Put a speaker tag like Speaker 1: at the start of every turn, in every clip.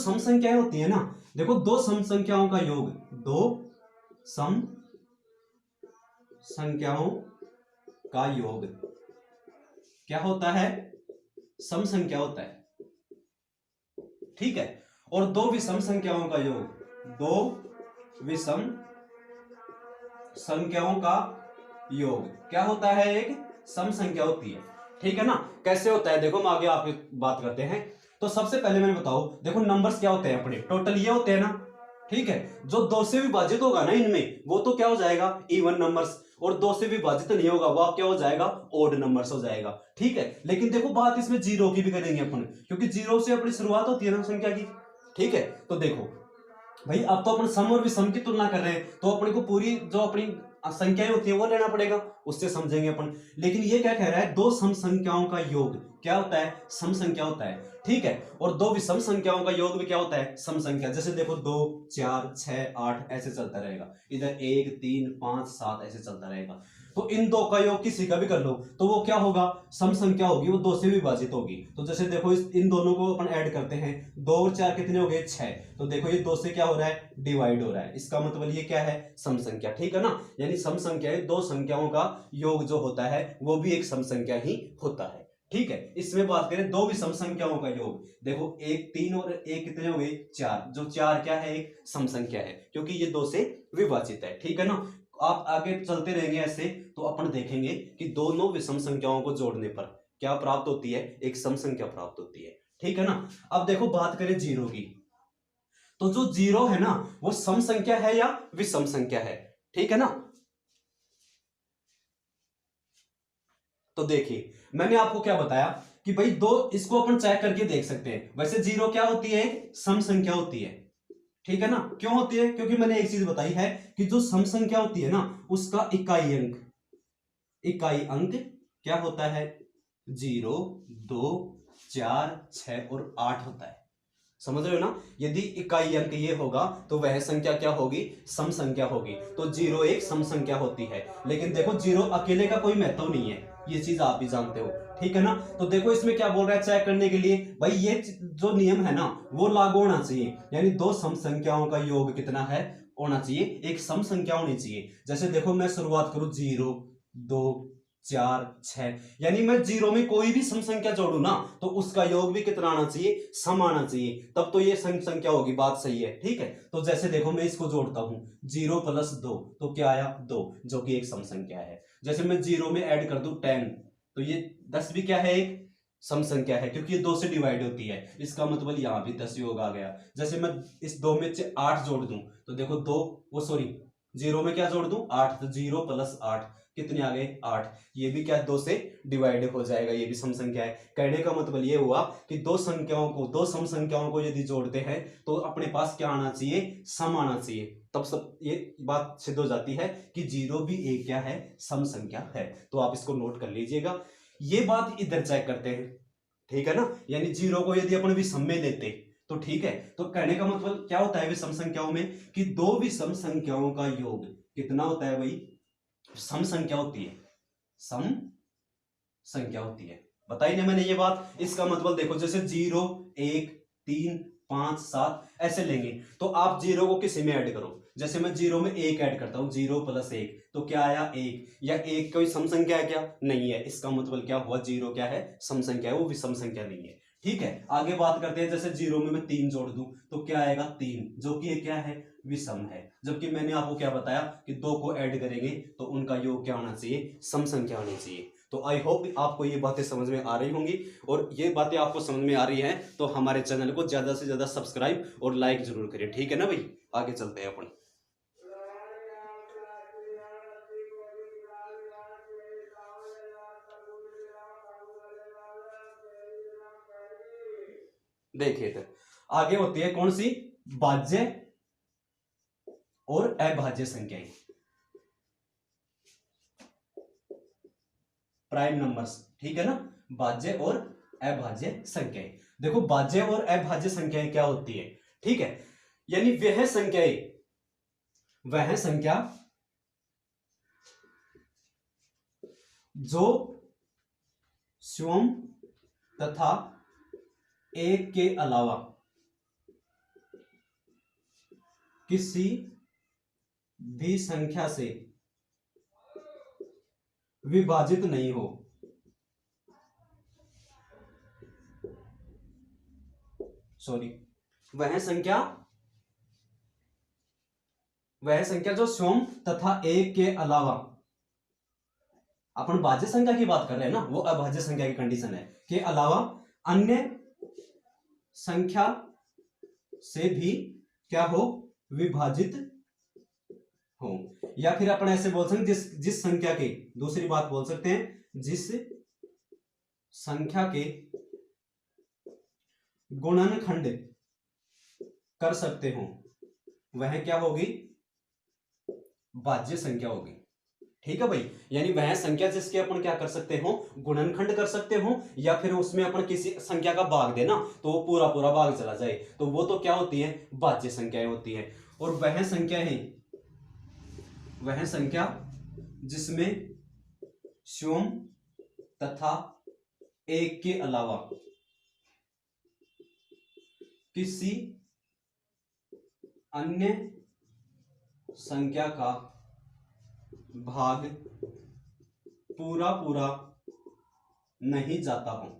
Speaker 1: सम संख्याएं होती है ना, देखो दो सम संख्याओं का योग, दो सम संख्याओं का योग क्या होता है, सम संख्या होता है, ठीक है। और दो विषम संख्याओं का योग, दो विषम संख्याओं का योग क्या होता है, एक सम संख्या होती है, ठीक है ना। कैसे होता है देखो, हम आगे आपकी बात करते हैं। तो सबसे पहले मैंने बताओ, देखो नंबर्स क्या होते हैं अपने, टोटल ये होते हैं ना, ठीक है। जो दो से विभाजित होगा ना इनमें, वो तो क्या हो जाएगा, इवन नंबर्स। और दो से विभाजित नहीं होगा, वो क्या हो जाएगा, ओड नंबर्स हो जाएगा, ठीक है। लेकिन देखो बात इसमें जीरो की भी करेंगे अपन, क्योंकि जीरो से अपनी शुरुआत होती है ना संख्या की, ठीक है। तो देखो भाई, अब तो अपन सम और विषम की तुलना कर रहे हैं, तो अपने को पूरी जो अपनी संख्याएं होती है वो लेना पड़ेगा, उससे समझेंगे अपन। लेकिन ये क्या कह रहा है, दो सम संख्याओं का योग क्या होता है, सम संख्या होता है, ठीक है। और दो विषम संख्याओं का योग भी क्या होता है, सम संख्या। जैसे देखो 2 4 6 8 ऐसे चलता रहेगा, इधर 1 3 5 7 ऐसे चलता रहेगा। तो इन दो का योग किसी का भी कर लो तो वो क्या होगा, सम संख्या होगी, वो दो से विभाजित होगी। तो जैसे देखो इन दोनों को अपन ऐड करते हैं, 2 और 4 कितने हो गए, 6। तो देखो ये दो से क्या हो रहा है, डिवाइड हो रहा है, इसका मतलब ये क्या है, सम संख्या, ठीक है ना। यानी सम संख्या दो संख्याओं का योग जो होता है वो भी एक सम संख्या ही होता है, ठीक है। इसमें बात करें दो विषम संख्याओं का योग, देखो एक 3 और एक कितने हो गए, 4। जो 4 क्या है, एक सम संख्या है, क्योंकि ये दो से विभाजित है, ठीक है ना। आप आगे चलते रहेंगे ऐसे, तो अपन देखेंगे कि दोनों विषम संख्याओं को जोड़ने पर क्या प्राप्त होती है, एक सम संख्या प्राप्त होती है, ठीक है ना। अब देखो बात करें जीरो की, तो जो जीरो है ना, वो सम संख्या है या विषम संख्या है, ठीक है ना। तो देखिए मैंने आपको क्या बताया कि भाई दो, इसको अपन चेक करके देख सकते हैं। वैसे जीरो क्या होती है, सम संख्या होती है, ठीक है ना। क्यों होती है, क्योंकि मैंने एक चीज बताई है कि जो सम संख्या होती है ना, उसका इकाई अंक क्या होता है, 0 2 4 6 और 8 होता है, समझ रहे हो ना। यदि इकाई अंक ये होगा तो वह संख्या क्या होगी, सम संख्या होगी। तो जीरो एक सम संख्या होती है। लेकिन देखो जीरो अकेले का कोई महत्व नहीं है, ये चीज आप भी जानते हो, ठीक है ना। तो देखो इसमें क्या बोल रहा है, चेक करने के लिए भाई ये जो नियम है ना वो लागू होना चाहिए, यानी दो सम संख्याओं का योग कितना है, होना चाहिए, एक सम संख्या होनी चाहिए। जैसे देखो मैं शुरुआत करूं 0 2 4 6, यानी मैं जीरो में कोई भी सम संख्या जोड़ू ना, तो उसका योग भी कितना आना चाहिए, सम आना चाहिए, तब तो ये सम संख्या होगी, बात सही है, ठीक है। तो जैसे देखो मैं इसको जोड़ता हूं, 0 + 2 तो क्या आया, 2, जो कि एक सम संख्या है। जैसे मैं जीरो में ऐड कर दूं 10, तो ये 10 भी क्या है, एक सम संख्या है, क्योंकि ये 2 से डिवाइड होती है, इसका मतलब यहां भी 10 योग आ गया। जैसे मैं इस 2 में 8 जोड़ दूं, तो देखो 2, वो सॉरी, जीरो में क्या जोड़ दूं, 8, तो 0 + 8 कितने आ गए, 8। ये भी क्या, 2 से डिवाइड हो जाएगा, ये भी सम संख्या है। कहने का मतलब ये हुआ कि दो सम संख्याओं को यदि जोड़ते हैं तो अपने पास क्या आना चाहिए, सम आना चाहिए, तब सब ये बात सिद्ध हो जाती है कि जीरो भी एक क्या है, सम संख्या है। तो आप इसको नोट कर लीजिएगा, ये बात इधर चेक करते हैं, ठीक है ना। यानी जीरो को यदि अपन विषम में लेते तो ठीक है, तो कहने का मतलब क्या होता है विषम संख्याओं में, कि दो विषम संख्याओं का योग कितना होता है भाई, सम संख्या होती है, सम संख्या होती है। बताई ना मैंने ये बात। इसका मतलब देखो जैसे 0 1 3 5 7 ऐसे लेंगे, तो आप जीरो को किसी में ऐड करो। जैसे मैं जीरो में एक ऐड करता हूं, 0 + 1 तो क्या आया, 1। या एक कोई सम संख्या है क्या, नहीं है, इसका मतलब क्या हुआ, जीरो क्या है, सम संख्या है, वो विषम संख्या नहीं है, ठीक है। आगे बात करते हैं, जैसे जीरो में मैं 3 जोड़ दूं तो क्या आएगा, 3, जो कि क्या है, विषम है। जबकि मैंने आपको क्या बताया कि दो को ऐड करेंगे तो उनका योग क्या होना चाहिए, सम संख्या होनी चाहिए। तो आई होप आपको ये बातें समझ में आ रही होंगी, और ये बातें आपको समझ में आ रही हैं तो हमारे चैनल को ज्यादा से ज्यादा सब्सक्राइब और लाइक जरूर करिए, ठीक है ना भाई। आगे चलते हैं अपन, देखिए तो आगे होती है कौन सी, भाज्य और अभाज्य संख्याएं, प्राइम नंबर्स, ठीक है ना। भाज्य और अभाज्य संख्याएं, देखो भाज्य और अभाज्य संख्याएं क्या होती है, ठीक है। यानी वह संख्या जो स्वयं तथा एक के अलावा किसी भी संख्या से विभाजित नहीं हो। सॉरी, वह संख्या जो स्वयं तथा एक के अलावा, अपन भाज्य संख्या की बात कर रहे हैं ना, वो अभाज्य संख्या की कंडीशन है, के अलावा अन्य संख्या से भी क्या हो, विभाजित हो। या फिर अपन ऐसे बोल सकते हैं जिस संख्या के, दूसरी बात बोल सकते हैं, जिस संख्या के गुणनखंड कर सकते हो वह क्या होगी, भाज्य संख्या होगी। ठीक है भाई, यानी वह संख्या जिसके अपन क्या कर सकते हो, गुणनखंड कर सकते हो, या फिर उसमें अपन किसी संख्या का भाग देना तो वो पूरा पूरा भाग चला जाए, तो वो तो क्या होती है, भाज्य संख्याएं होती है। और वह संख्या जिसमें स्वयं तथा एक के अलावा किसी अन्य संख्या का भाग पूरा पूरा नहीं जाता हूं,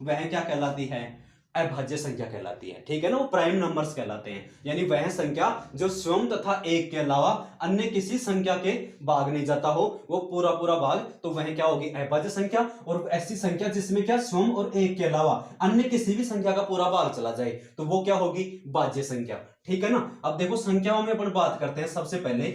Speaker 1: वह क्या कहलाती है, अभाज्य संख्या कहलाती है। ठीक है ना, वो प्राइम नंबर्स कहलाते हैं। यानी वह संख्या जो स्वयं तथा एक के अलावा अन्य किसी संख्या के भाग नहीं जाता हो, वो पूरा पूरा भाग, तो वह क्या होगी, अभाज्य संख्या। और ऐसी संख्या जिसमें क्या स्वयं और एक के अलावा अन्य किसी भी संख्या का पूरा भाग चला जाए, तो वो क्या होगी, भाज्य संख्या। ठीक है ना। अब देखो संख्याओं में अपन बात करते हैं सबसे पहले,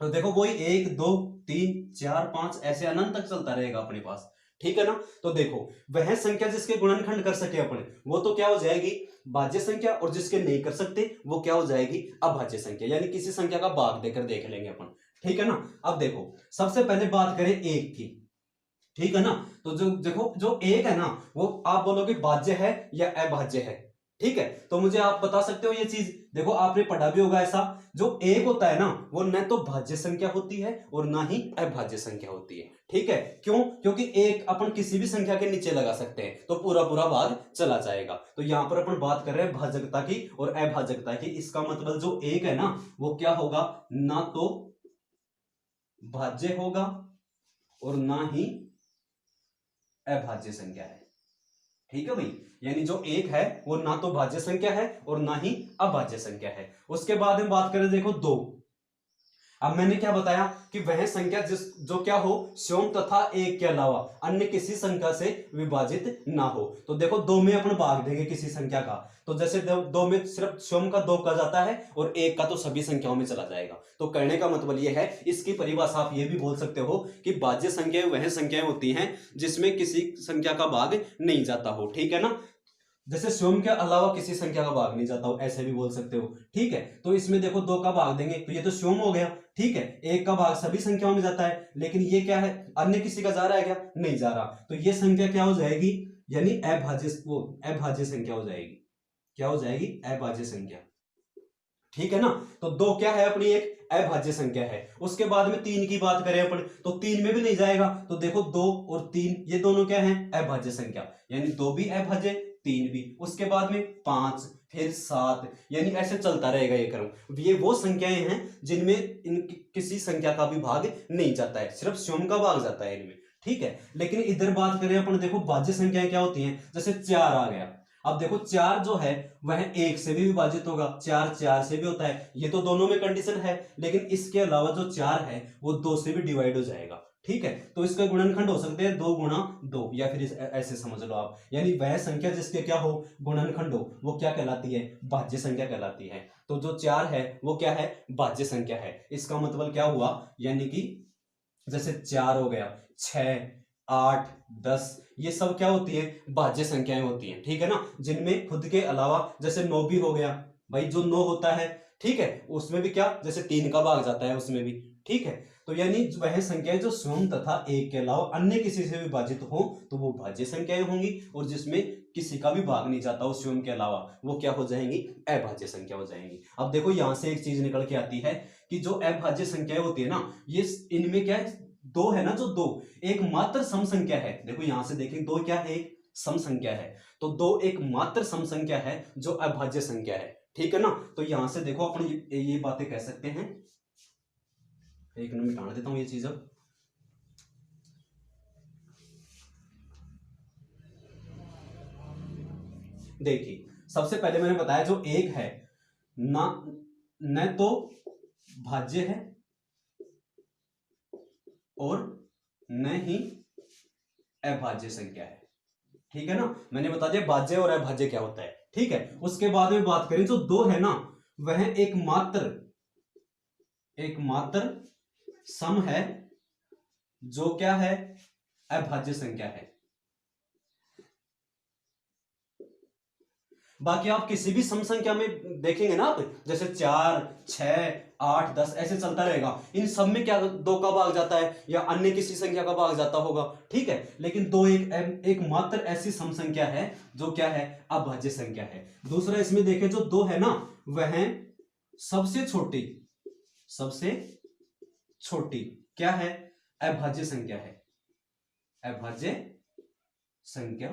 Speaker 1: तो देखो वही 1 2 3 4 5 ऐसे अनंत तक चलता रहेगा अपने पास। ठीक है ना। तो देखो वह संख्या जिसके गुणनखंड कर सके अपन, वो तो क्या हो जाएगी, भाज्य संख्या, और जिसके नहीं कर सकते वो क्या हो जाएगी, अभाज्य संख्या। यानी किसी संख्या का भाग देकर देख लेंगे अपन। ठीक है ना। अब देखो सबसे पहले बात करें एक की। ठीक है ना। तो जो देखो जो एक है ना, वो आप बोलोगे भाज्य है या अभाज्य है। ठीक है, तो मुझे आप बता सकते हो ये चीज। देखो आपने पढ़ा भी होगा ऐसा, जो एक होता है ना, वो न तो भाज्य संख्या होती है और ना ही अभाज्य संख्या होती है। ठीक है, क्यों, क्योंकि एक अपन किसी भी संख्या के नीचे लगा सकते हैं तो पूरा पूरा भाग चला जाएगा। तो यहां पर अपन बात कर रहे हैं भाजकता की और अभाजकता की। इसका मतलब जो एक है ना, वो क्या होगा, ना तो भाज्य होगा और ना ही अभाज्य संख्या है। ठीक है भाई, यानी जो एक है वो ना तो भाज्य संख्या है और ना ही अभाज्य संख्या है। उसके बाद हम बात करें, देखो दो। अब मैंने क्या बताया कि वह संख्या जो क्या हो, स्वयं तथा एक के अलावा अन्य किसी संख्या से विभाजित ना हो। तो देखो दो में अपन भाग देंगे किसी संख्या का, तो जैसे दो में सिर्फ स्वयं का दो का जाता है और एक का तो सभी संख्याओं में चला जाएगा। तो कहने का मतलब यह है, इसकी परिभाषा आप ये भी बोल सकते हो कि भाज्य संख्याएं वह संख्याएं होती हैं जिसमें किसी संख्या का भाग नहीं जाता हो। ठीक है ना, जैसे स्वयं के अलावा किसी संख्या का भाग नहीं जाता हो, ऐसे भी बोल सकते हो। ठीक है, तो इसमें देखो दो का भाग देंगे तो ये तो स्वयं हो गया। ठीक है, एक का भाग सभी संख्याओं में जाता है, लेकिन ये क्या है, अन्य किसी का जा रहा है क्या, नहीं जा रहा। तो ये संख्या क्या हो जाएगी, यानी अभाज्य संख्या हो जाएगी। क्या हो जाएगी, अभाज्य संख्या। ठीक है ना। तो दो क्या है, अपनी एक अभाज्य संख्या है। उसके बाद में तीन की बात करें अपन, तो तीन में भी नहीं जाएगा। तो देखो दो और तीन ये दोनों क्या है, अभाज्य संख्या, यानी दो भी अभाज्य तीन भी। उसके बाद में 5 फिर 7, यानी ऐसे चलता रहेगा ये क्रम। ये वो संख्याएं हैं जिनमें इन किसी संख्या का भी भाग नहीं जाता है, सिर्फ स्वयं का भाग जाता है इनमें। ठीक है, लेकिन इधर बात करें अपन, देखो भाज्य संख्याएं क्या होती हैं, जैसे 4 आ गया। अब देखो 4 जो है वह 1 से भी विभाजित होगा, 4 4 से भी होता है, ये तो दोनों में कंडीशन है। लेकिन इसके अलावा जो 4 है वो 2 से भी डिवाइड हो जाएगा। ठीक है, तो इसका गुणनखंड हो सकते हैं 2 गुणा 2, या फिर ऐसे समझ लो आप, यानी वह संख्या जिसके क्या हो, गुणनखंड हो, वो क्या कहलाती है, भाज्य संख्या कहलाती है। तो जो 4 है वो क्या है, भाज्य संख्या है। इसका मतलब क्या हुआ, यानी कि जैसे 4 हो गया, 6 8 10, ये सब क्या होती है, भाज्य संख्याएं होती हैं। ठीक है ना, जिनमें खुद के अलावा, जैसे 9 भी हो गया भाई, जो 9 होता है, ठीक है, उसमें भी क्या, जैसे 3 का भाग जाता है उसमें भी। ठीक है, तो यानी वह संख्याएं जो स्वयं तथा एक के अलावा अन्य किसी से विभाजित हो तो वो भाज्य संख्याएं होंगी, और जिसमें किसी का भी भाग नहीं जाता हो स्वयं के अलावा, वो क्या हो जाएंगी, अभाज्य संख्या हो जाएंगी। अब देखो यहां से एक चीज निकल के आती है कि जो अभाज्य संख्याएं होती है ना, ये इनमें क्या है, दो है ना, जो दो एक मात्र सम संख्या है। देखो यहां से देखें, दो क्या है, एक सम संख्या है। तो दो एक मात्र सम संख्या है जो अभाज्य संख्या है। ठीक है ना। तो यहां से देखो अपन ये बातें कह सकते हैं। एक मिनट मिटाना देता हूं ये चीज। अब देखिए सबसे पहले मैंने बताया जो एक है ना, न तो भाज्य है और न ही अभाज्य संख्या है। ठीक है ना, मैंने बता दिया भाज्य और अभाज्य क्या होता है। ठीक है, उसके बाद में बात करें जो दो है ना, वह एकमात्र सम है जो क्या है, अभाज्य संख्या है। बाकी आप किसी भी सम संख्या में देखेंगे ना, आप जैसे 4, 6, 8, 10 ऐसे चलता रहेगा, इन सब में क्या 2 का भाग जाता है या अन्य किसी संख्या का भाग जाता होगा। ठीक है, लेकिन दो एक मात्र ऐसी सम संख्या है जो क्या है, अभाज्य संख्या है। दूसरा इसमें देखें जो 2 है ना, वह सबसे छोटी क्या है, अभाज्य संख्या है, अभाज्य संख्या।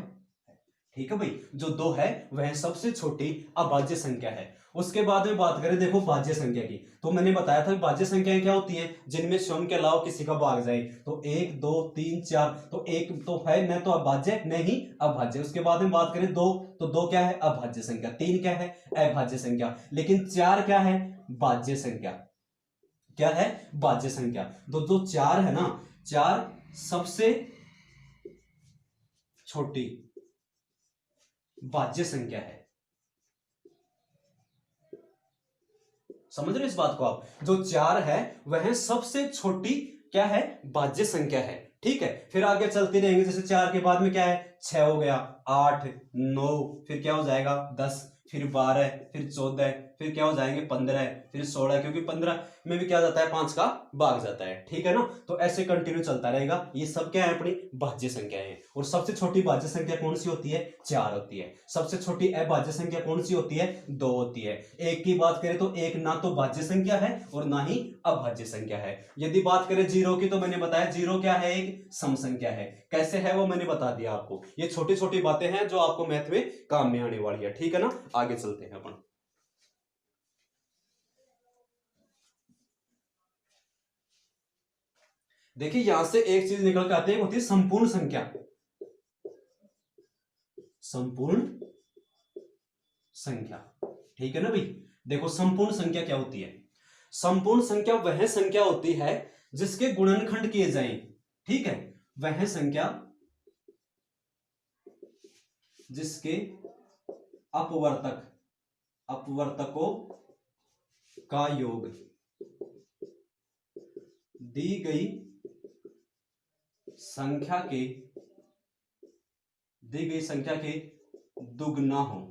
Speaker 1: ठीक है भाई, जो 2 है वह सबसे छोटी अभाज्य संख्या है। उसके बाद में बात करें देखो भाज्य संख्या की, तो मैंने बताया था भाज्य संख्याएं क्या होती हैं, जिनमें स्वयं के अलावा किसी का भाग जाए। तो 1, 2, 3, 4, तो 1 तो है न तो अभाज्य न ही अभाज्य। उसके बाद में बात करें 2, तो 2 क्या है, अभाज्य संख्या। 3 क्या है, अभाज्य संख्या। लेकिन 4 क्या है, भाज्य संख्या। क्या है, भाज्य संख्या। तो जो 4 है ना, 4 सबसे छोटी भाज्य संख्या है। समझ रहे हो इस बात को आप, जो 4 है वह सबसे छोटी क्या है, भाज्य संख्या है। ठीक है, फिर आगे चलते रहेंगे, जैसे 4 के बाद में क्या है, 6 हो गया, 8, 9, फिर क्या हो जाएगा 10, फिर 12, फिर 14, फिर क्या हो जाएंगे 15, फिर 16, क्योंकि 15 में भी क्या जाता है, 5 का भाग जाता है। ठीक है ना, तो ऐसे कंटिन्यू चलता रहेगा। ये सब क्या है, अपनी भाज्य संख्या है। और सबसे छोटी भाज्य संख्या कौन सी होती है, 4 होती है। सबसे छोटी अभाज्य संख्या कौन सी होती है, 2 होती है। एक की बात करें तो एक ना तो भाज्य संख्या है और ना ही अभाज्य संख्या है। यदि बात करें 0 की, तो मैंने बताया 0 क्या है, एक सम संख्या है। कैसे है वो मैंने बता दिया आपको। ये छोटी छोटी बातें हैं जो आपको मैथ में काम में आने वाली है। ठीक है ना, आगे चलते हैं अपन। देखिए यहां से एक चीज निकल के आती है, होती है संपूर्ण संख्या। संपूर्ण संख्या, ठीक है ना भाई। देखो संपूर्ण संख्या क्या होती है, संपूर्ण संख्या वह संख्या होती है जिसके गुणनखंड किए जाएं। ठीक है, वह संख्या जिसके अपवर्तकों का योग दी गई संख्या के दुगना हो।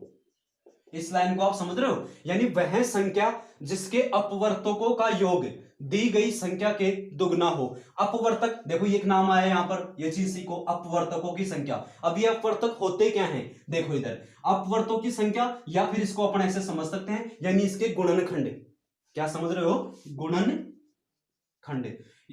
Speaker 1: इस लाइन को आप समझ रहे हो, यानी वह संख्या जिसके अपवर्तकों का योग दी गई संख्या के दुगना हो। अपवर्तक देखो, ये एक नाम आया यहां पर, ये चीज सीखो, अपवर्तकों की संख्या। अब ये अपवर्तक होते क्या हैं, देखो इधर, अपवर्तकों की संख्या, या फिर इसको अपन ऐसे समझ सकते हैं, यानी इसके गुणनखंड। क्या समझ रहे हो, गुणनखंड।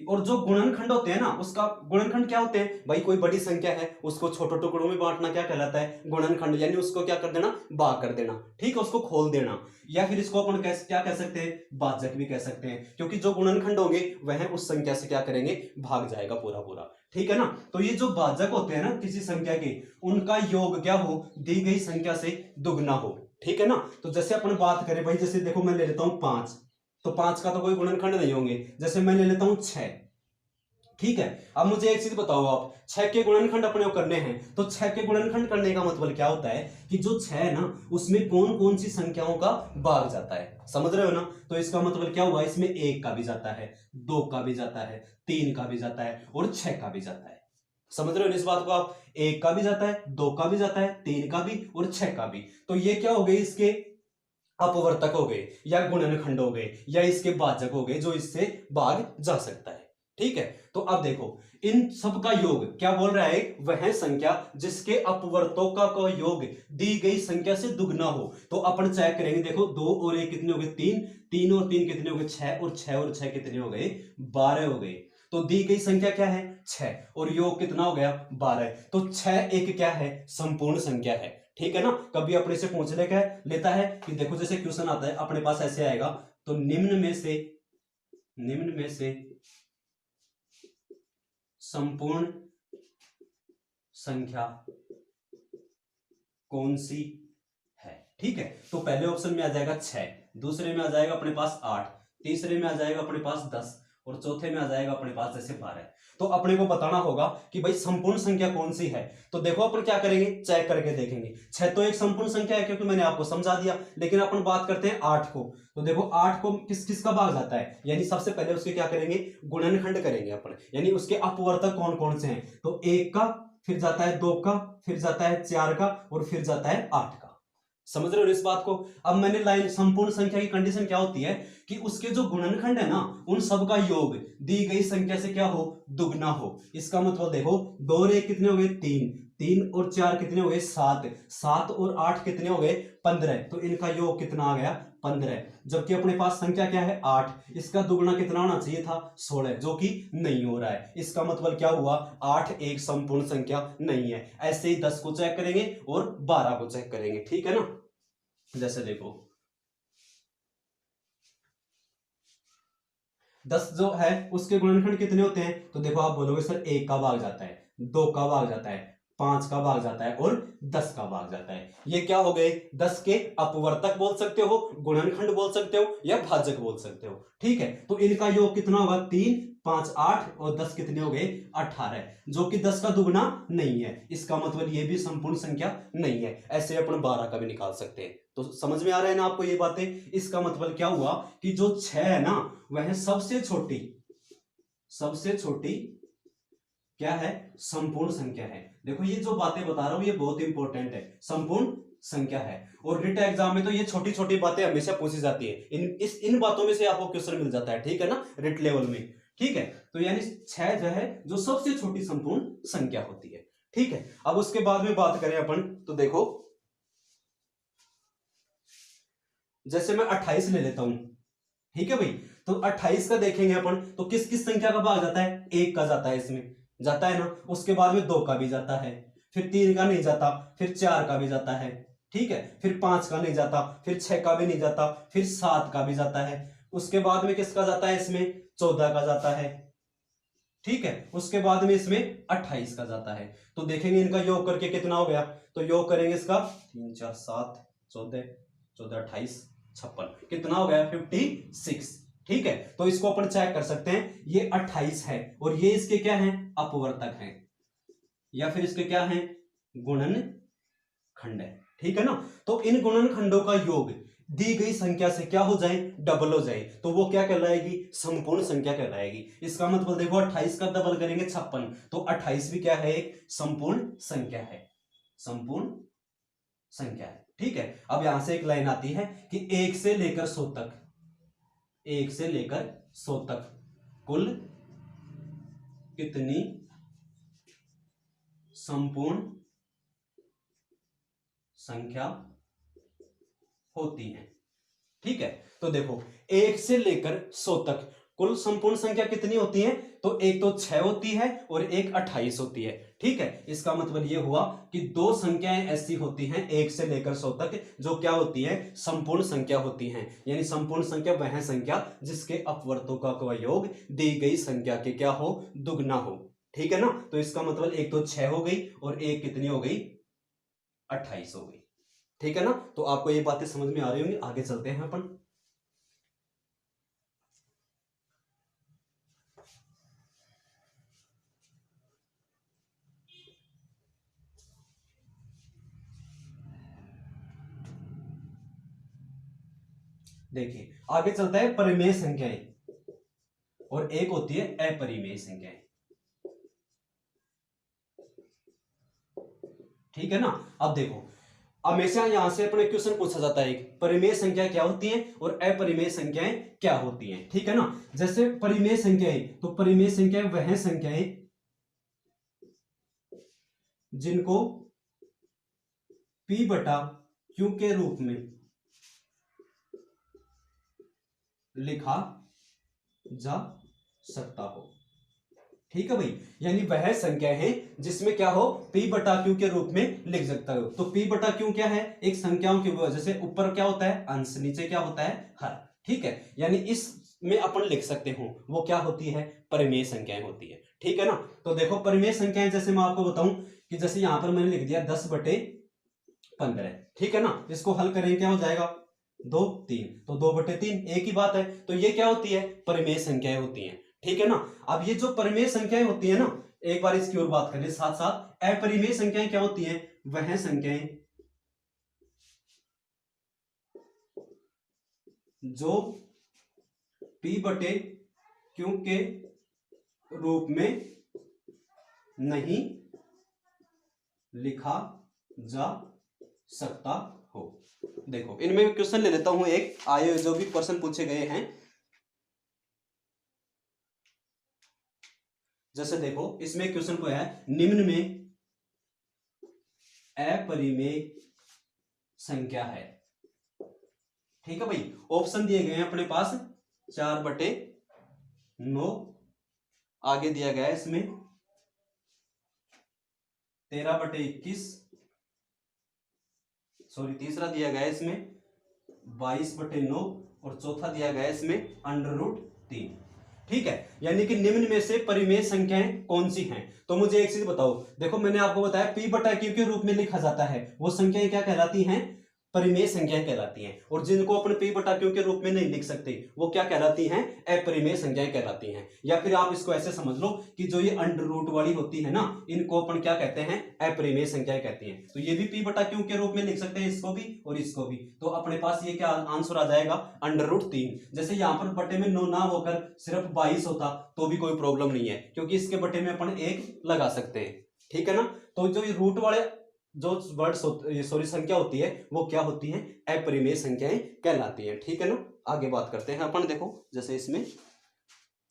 Speaker 1: और जो गुणनखंड होते हैं ना, उसका गुणनखंड क्या होते हैं भाई, कोई बड़ी संख्या है उसको छोटे टुकड़ों में बांटना क्या कहलाता है, गुणनखंड। यानी उसको क्या कर देना, भाग कर देना। ठीक है, उसको खोल देना। या फिर इसको अपन क्या कह सकते हैं, भाजक भी कह सकते हैं, क्योंकि जो गुणनखंड होंगे वह उस संख्या से क्या करेंगे, भाग जाएगा पूरा पूरा। ठीक है ना, तो ये जो भाजक होते हैं ना किसी संख्या के, उनका योग क्या हो, दी गई संख्या से दुगना हो। ठीक है ना, तो जैसे अपन बात करें भाई, जैसे देखो मैं ले लेता हूं 5, तो 5 का तो कोई गुणनखंड नहीं होंगे। जैसे मैं ले लेता हूं 6। ठीक है, अब मुझे एक चीज बताओ आप, 6 के गुणनखंड अपने को करने हैं, तो 6 के गुणनखंड करने का मतलब क्या होता है कि जो 6 है ना, उसमें कौन कौन सी संख्याओं का भाग जाता है, समझ रहे हो ना। तो इसका मतलब क्या हुआ, इसमें 1 का भी जाता है, 2 का भी जाता है, 3 का भी जाता है और 6 का भी जाता है। समझ रहे हो इस बात को आप, 1 का भी जाता है, 2 का भी जाता है, 3 का भी और 6 का भी। तो ये क्या हो गए, इसके अपवर्तक हो गए, या गुणनखंड हो गए, या इसके भाजक हो गए, जो इससे भाग जा सकता है। ठीक है, तो अब देखो इन सब का योग क्या बोल रहा है, वह संख्या जिसके अपवर्तकों का योग दी गई संख्या से दुगना हो। तो अपन चेक करेंगे, देखो 2 और 1 कितने हो गए, 3, 3 और 3 कितने हो गए, 6, और 6 और 6 कितने हो गए, 12 हो गए। तो दी गई संख्या क्या है, 6, और योग कितना हो गया, 12। तो 6 एक क्या है, संपूर्ण संख्या है। ठीक है ना। कभी अपने से पूछ लेता है कि देखो जैसे क्वेश्चन आता है अपने पास ऐसे आएगा, तो निम्न में से संपूर्ण संख्या कौन सी है। ठीक है, तो पहले ऑप्शन में आ जाएगा 6, दूसरे में आ जाएगा अपने पास 8, तीसरे में आ जाएगा अपने पास 10 और चौथे में आ जाएगा अपने पास जैसे 12। तो अपने को बताना होगा कि भाई संपूर्ण संख्या कौन सी है। तो देखो अपन क्या करेंगे, चेक करके देखेंगे। 6 तो एक संपूर्ण संख्या है क्योंकि मैंने आपको समझा दिया, लेकिन अपन बात करते हैं 8 को। तो देखो 8 को किस किस का भाग जाता है, यानी सबसे पहले उसके क्या करेंगे, गुणनखंड करेंगे अपन, यानी उसके अपवर्तक कौन कौन से हैं। तो 1 का, फिर जाता है 2 का, फिर जाता है 4 का और फिर जाता है 8 का। समझ रहे हो इस बात को। अब मैंने लाइन संपूर्ण संख्या की कंडीशन क्या होती है कि उसके जो गुणनखंड है ना उन सब का योग दी गई संख्या से क्या हो, दुगना हो। इसका मतलब देखो 2 और 1 कितने हो गए, 3, 3 और 4 कितने हो गए, 7, 7 और 8 कितने हो गए, 15। तो इनका योग कितना आ गया, 15। जबकि अपने पास संख्या क्या है, 8, इसका दुगना कितना होना चाहिए था, 16, जो कि नहीं हो रहा है। इसका मतलब क्या हुआ, 8 एक संपूर्ण संख्या नहीं है। ऐसे ही 10 को चेक करेंगे और 12 को चेक करेंगे, ठीक है ना। जैसे देखो 10 जो है उसके गुणनखंड कितने होते हैं, तो देखो आप बोलोगे सर 1 का भाग जाता है, 2 का भाग जाता है, 5 का भाग जाता है और 10 का भाग जाता है। ये क्या हो गए, 10 के अपवर्तक बोल सकते हो, गुणनखंड बोल सकते हो या भाजक बोल सकते हो। ठीक है, तो इनका योग कितना होगा, 3, 5, 8 और 10 कितने हो गए, 18, जो कि 10 का दुगना नहीं है। इसका मतलब ये भी संपूर्ण संख्या नहीं है। ऐसे अपन 12 का भी निकाल सकते हैं। तो समझ में आ रहा है ना आपको ये बातें। इसका मतलब क्या हुआ कि जो 6 है ना वह सबसे छोटी क्या है, संपूर्ण संख्या है। देखो ये जो बातें बता रहा हूं ये बहुत इंपॉर्टेंट है, संपूर्ण संख्या है। और रिट एग्जाम में तो ये छोटी छोटी बातें हमेशा पूछी जाती है, इन बातों में से आपको क्वेश्चन मिल जाता है, ठीक है ना, रिट लेवल में। ठीक है, तो यानी 6 जो है जो सबसे छोटी संपूर्ण संख्या होती है। ठीक है, अब उसके बाद में बात करें अपन, तो देखो जैसे मैं 28 ले लेता हूं, ठीक है भाई। तो 28 का देखेंगे अपन, तो किस किस संख्या का भाग जाता है, 1 का जाता है, इसमें जाता है ना। उसके बाद में 2 का भी जाता है, फिर 3 का नहीं जाता, फिर 4 का भी जाता है, ठीक है, फिर 5 का नहीं जाता, फिर 6 का भी नहीं जाता, फिर 7 का भी जाता है। उसके बाद में किसका जाता है, इसमें 14 का जाता है, ठीक है। उसके बाद में इसमें 28 का जाता है। तो देखेंगे इनका योग करके कितना हो गया, तो योग करेंगे इसका 3, 4, 7, 14, 14, 28, 56, कितना हो गया, 56। ठीक है, तो इसको अपन चेक कर सकते हैं, ये 28 है और ये इसके क्या है, अपवर्तक हैं, या फिर इसके क्या है, गुणनखंड है। ठीक है ना। तो इन गुणनखंडों का योग दी गई संख्या से क्या हो जाए, डबल हो जाए, तो वो क्या कहलाएगी, संपूर्ण संख्या कहलाएगी। इसका मतलब देखो 28 का डबल करेंगे 56, तो 28 भी क्या है, एक संपूर्ण संख्या है, संपूर्ण संख्या है। ठीक है, अब यहां से एक लाइन आती है कि 1 से लेकर 100 तक, 1 से लेकर 100 तक कुल कितनी संपूर्ण संख्या होती है। ठीक है, तो देखो 1 से लेकर 100 तक कुल संपूर्ण संख्या कितनी होती है, तो एक तो 6 होती है और एक 28 होती है। ठीक है, इसका मतलब यह हुआ कि दो संख्याएं ऐसी होती हैं 1 से लेकर 100 तक जो क्या होती है, संपूर्ण संख्या होती हैं। यानी संपूर्ण संख्या वह संख्या जिसके अपवर्तकों का योग दी गई संख्या के क्या हो, दुगना हो। ठीक है ना। तो इसका मतलब एक तो 6 हो गई और एक कितनी हो गई, 28 हो गई। ठीक है ना। तो आपको ये बातें समझ में आ रही होंगी। आगे चलते हैं अपन। देखिए आगे चलता है परिमेय संख्याएं और एक होती है अपरिमेय संख्याएं। ठीक है ना। अब देखो हमेशा यहां से अपने क्वेश्चन पूछा जाता है, एक परिमेय संख्या क्या होती है और अपरिमेय संख्याएं क्या होती हैं। ठीक है ना। जैसे परिमेय संख्याएं, तो परिमेय संख्याएं वह संख्याएं जिनको p बटा q के रूप में लिखा जा सकता हो। ठीक है भाई, यानी वह संख्या है जिसमें क्या हो, p बटा q के रूप में लिख सकता हो। तो p बटा q क्या है, एक संख्याओं की वजह से ऊपर क्या होता है अंश, नीचे क्या होता है हर। ठीक है, यानी इसमें अपन लिख सकते हो वो क्या होती है, परिमेय संख्याएं होती है। ठीक है ना। तो देखो परिमेय संख्याएं जैसे मैं आपको बताऊं कि जैसे यहां पर मैंने लिख दिया 10/15, ठीक है ना। इसको हल करेंगे क्या हो जाएगा 2 3, तो 2/3 एक ही बात है। तो ये क्या होती है, परिमेय संख्याएं होती हैं। ठीक है ना। अब ये जो परिमेय संख्याएं होती है ना, एक बार इसकी और बात करें साथ साथ। अपरिमेय संख्याएं क्या होती हैं, वह संख्याएं जो p/q के रूप में नहीं लिखा जा सकता हो। देखो इनमें क्वेश्चन ले लेता हूं, एक आए जो भी क्वेश्चन पूछे गए हैं। जैसे देखो इसमें क्वेश्चन को है, निम्न में अपरिमेय संख्या है। ठीक है भाई, ऑप्शन दिए गए हैं अपने पास 4/9, आगे दिया गया है इसमें 13/21, सॉरी तीसरा दिया गया है इसमें 22/9 और चौथा दिया गया है इसमें √3। ठीक है, यानी कि निम्न में से परिमेय संख्याएं कौन सी हैं। तो मुझे एक चीज बताओ, देखो मैंने आपको बताया p/q के रूप में लिखा जाता है, वो संख्याएं क्या कहलाती हैं, परिमेय संख्याएं कहलाती हैं। और जिनको अपन p/q के रूप में नहीं लिख सकते वो क्या कहलाती हैं, अपरिमेय संख्याएं कहलाती हैं। या फिर आप इसको ऐसे समझ लो कि जो ये अंडर वाली होती है ना, इनको अपन क्या कहते हैं, अपरिमेय संख्याएं कहती हैं। तो ये भी p/q के रूप में लिख सकते हैं, इसको भी और इसको भी। तो अपने पास ये क्या आंसर आ जाएगा, √3। जैसे यहाँ पर बटे में 9 ना होकर सिर्फ 22 होता तो भी कोई प्रॉब्लम नहीं है, क्योंकि इसके बटे में अपन 1 लगा सकते हैं। ठीक है ना। तो जो ये रूट वाले जो वर्ड्स सॉरी संख्या होती है वो क्या होती है, अपरिमेय संख्याएं कहलाती हैं। ठीक है ना। आगे बात करते हैं अपन। देखो जैसे इसमें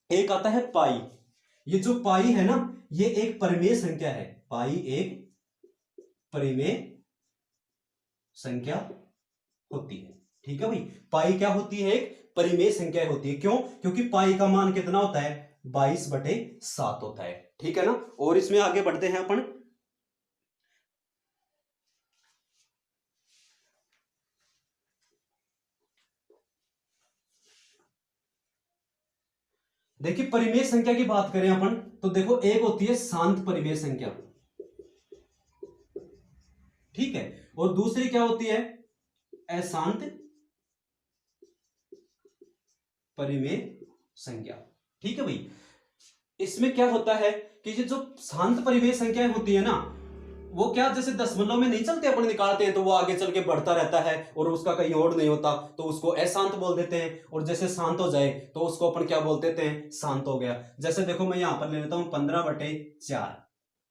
Speaker 1: एक आता है पाई। ये जो पाई है ना, ये एक परिमेय संख्या है। पाई एक परिमेय संख्या होती है। ठीक है भाई, पाई क्या होती है, एक परिमेय संख्या होती है। क्यों, क्योंकि पाई का मान कितना होता है, 22/7 होता है। ठीक है ना। और इसमें आगे बढ़ते हैं अपन। देखिए परिमेय संख्या की बात करें अपन, तो देखो एक होती है शांत परिमेय संख्या, ठीक है, और दूसरी क्या होती है, अशांत परिमेय संख्या। ठीक है भाई, इसमें क्या होता है कि ये जो शांत परिमेय संख्याएं होती है ना, वो क्या जैसे दशमलव में नहीं चलते, अपन निकालते हैं तो वो आगे चल के बढ़ता रहता है और उसका कहीं और नहीं होता, तो उसको अशांत बोल देते हैं। और जैसे शांत हो जाए तो उसको अपन क्या बोल देते हैं, शांत हो गया। जैसे देखो मैं यहां पर ले लेता हूं 15/4।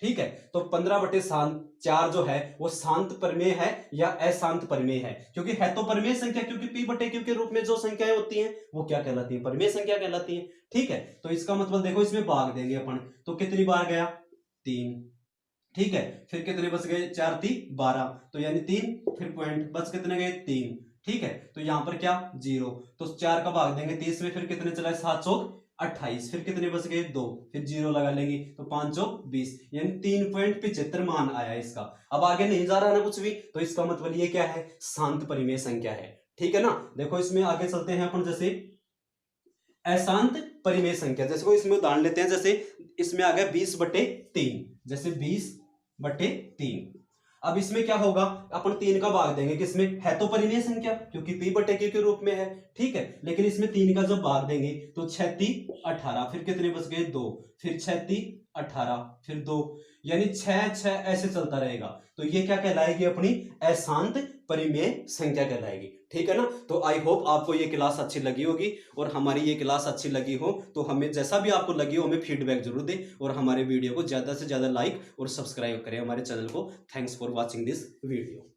Speaker 1: ठीक है, तो 15/4 जो है वो शांत परिमेय है या अशांत परिमेय है, क्योंकि है तो परिमेय संख्या, क्योंकि p/q के रूप में जो संख्याएं होती हैं वो क्या कहलाती है, परिमेय संख्या कहलाती है। ठीक है, तो इसका मतलब देखो इसमें भाग देंगे अपन, तो कितनी बार गया, 3। ठीक है, फिर कितने बच गए, 4 3 12, तो यानी 3, फिर पॉइंट बच कितने गए, 3। ठीक है, तो यहां पर क्या 0, तो 4 का भाग देंगे 30 में, फिर कितने चला, 7 चौक 28, फिर कितने बच गए, 2, फिर 0 लगा लेंगे, तो 5 चौक 20, यानी 3.75 मान आया इसका। अब आगे नहीं जा रहा ना कुछ भी, तो इसका मतलब ये क्या है, शांत परिमेय संख्या है। ठीक है ना। देखो इसमें आगे चलते हैं अपन, जैसे अशांत परिमेय संख्या, जैसे कोई इसमें उदाहरण लेते हैं, जैसे इसमें आ गया 20/3, जैसे 20/3। अब इसमें क्या होगा, अपन 3 का भाग देंगे, किसमें, है तो परिमेय संख्या क्योंकि p/q के रूप में है। ठीक है, लेकिन इसमें 3 का जब भाग देंगे तो 6 3 18, फिर कितने बच गए, 2, फिर 6 3 18, फिर 2, यानी 6 6 ऐसे चलता रहेगा। तो ये क्या कहलाएगी, अपनी अशांत परिमेय संख्या कहलाएगी। ठीक है ना। तो आई होप आपको ये क्लास अच्छी लगी होगी, और हमारी ये क्लास अच्छी लगी हो तो हमें, जैसा भी आपको लगी हो, हमें फीडबैक जरूर दें, और हमारे वीडियो को ज्यादा से ज्यादा लाइक और सब्सक्राइब करें हमारे चैनल को। Thanks for watching this video.